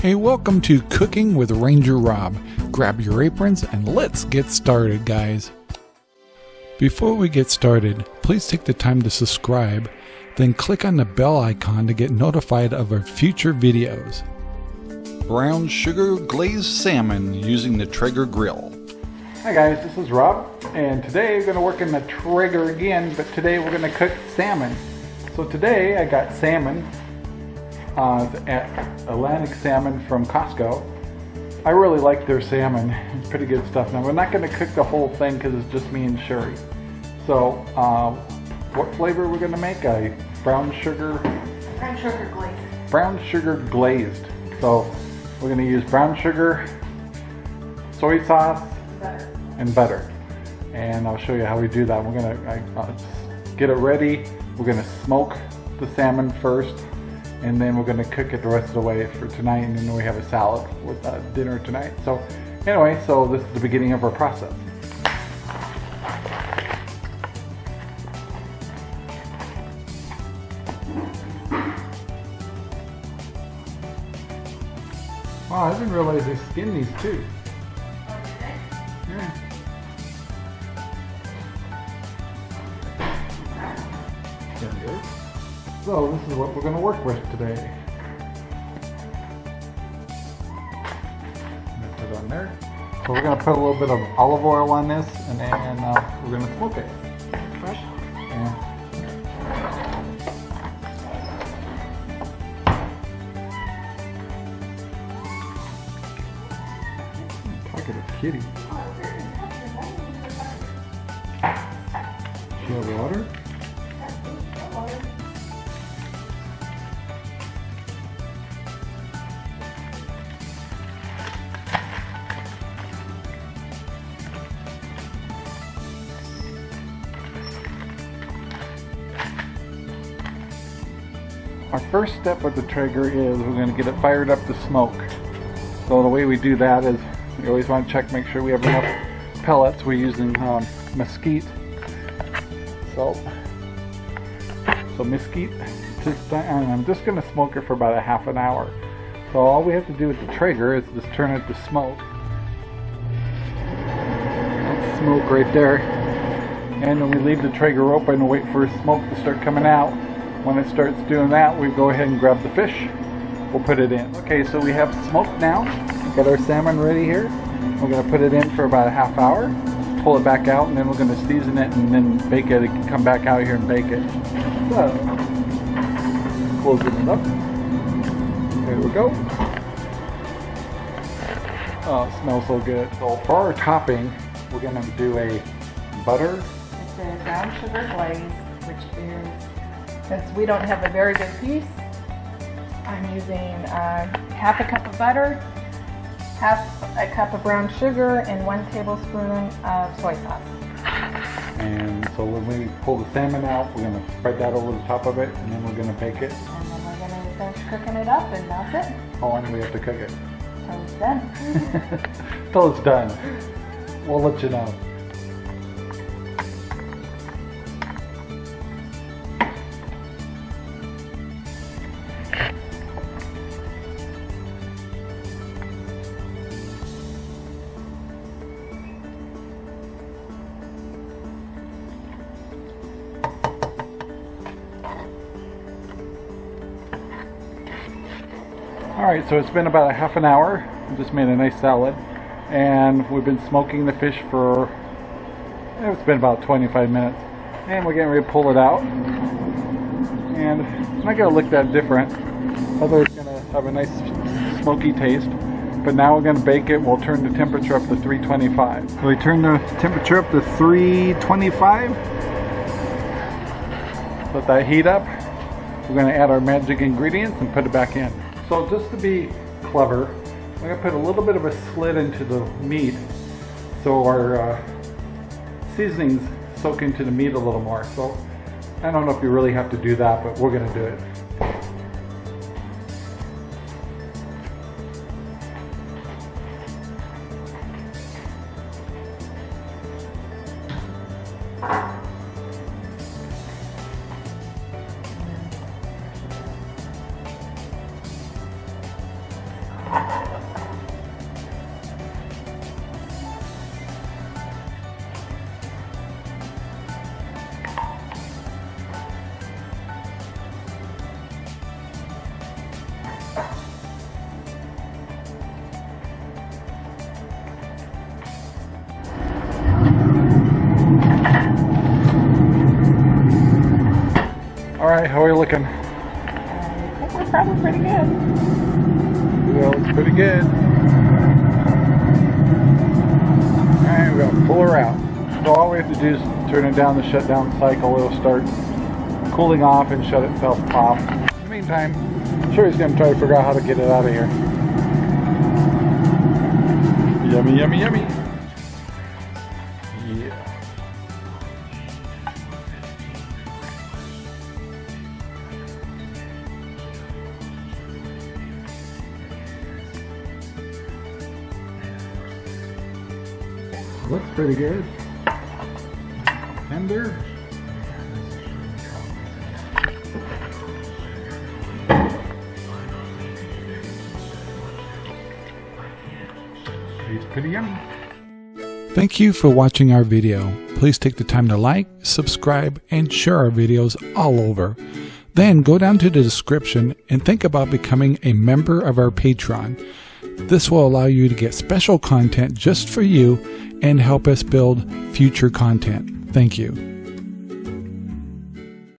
Hey, welcome to Cooking with Ranger Rob. Grab your aprons and let's get started, guys. Before we get started, please take the time to subscribe, then click on the bell icon to get notified of our future videos. Brown sugar glazed salmon using the Traeger grill. Hi guys, this is Rob, and today we're going to work in the Traeger again, but today we're going to cook salmon. So today I got salmon at Atlantic Salmon from Costco. I really like their salmon. It's pretty good stuff. Now we're not going to cook the whole thing because it's just me and Sherry. So what flavor we're going to make? A brown sugar glazed. Brown sugar glazed. So we're going to use brown sugar, soy sauce, and butter. And I'll show you how we do that. We're going to get it ready. We're going to smoke the salmon first, and then we're going to cook it the rest of the way for tonight, and then we have a salad with dinner tonight. So anyway, so this is the beginning of our process. Wow, I didn't realize they skin these too. Yeah. So this is what we're going to work with today. Put it on there. So we're going to put a little bit of olive oil on this, and then we're going to smoke it. And pocket of kitty. Do you have water? Our first step with the Traeger is we're going to get it fired up to smoke. So the way we do that is we always want to check, make sure we have enough pellets. We're using mesquite. So mesquite. And I'm just going to smoke it for about a half an hour. So all we have to do with the Traeger is just turn it to smoke. That's smoke right there. And then we leave the Traeger open and wait for smoke to start coming out. When it starts doing that, we go ahead and grab the fish. We'll put it in. Okay, so we have smoke now. We've got our salmon ready here. We're going to put it in for about a half hour. Pull it back out, and then we're going to season it and then bake it. Come back out here and bake it. So, closing it up. There we go. Oh, it smells so good. So for our topping, we're going to do a butter. It's a brown sugar glaze, which is, since we don't have a very big piece, I'm using half a cup of butter, half a cup of brown sugar, and 1 tablespoon of soy sauce. And so when we pull the salmon out, we're going to spread that over the top of it, and then we're going to bake it. And then we're going to finish cooking it up, and that's it. How long do we have to cook it? Till it's done. Till it's done. We'll let you know. Alright, so it's been about a half an hour. I just made a nice salad, and we've been smoking the fish for, it's been about 25 minutes, and we're getting ready to pull it out. And it's not going to look that different, although it's going to have a nice smoky taste. But now we're going to bake it. We'll turn the temperature up to 325. So we turn the temperature up to 325. Let that heat up. We're going to add our magic ingredients and put it back in. So just to be clever, I'm going to put a little bit of a slit into the meat so our seasonings soak into the meat a little more. So I don't know if you really have to do that, but we're going to do it. Alright, how are we looking? I think we're probably pretty good. Yeah, looks pretty good. Alright, we're going to pull her out. So all we have to do is turn it down the shutdown cycle. It'll start cooling off and shut itself off. In the meantime, I'm sure he's going to try to figure out how to get it out of here. Yummy, yummy, yummy. Yeah. Looks pretty good. Tender. It's pretty yummy. Thank you for watching our video. Please take the time to like, subscribe, and share our videos all over. Then go down to the description and think about becoming a member of our Patreon. This will allow you to get special content just for you and help us build future content. Thank you.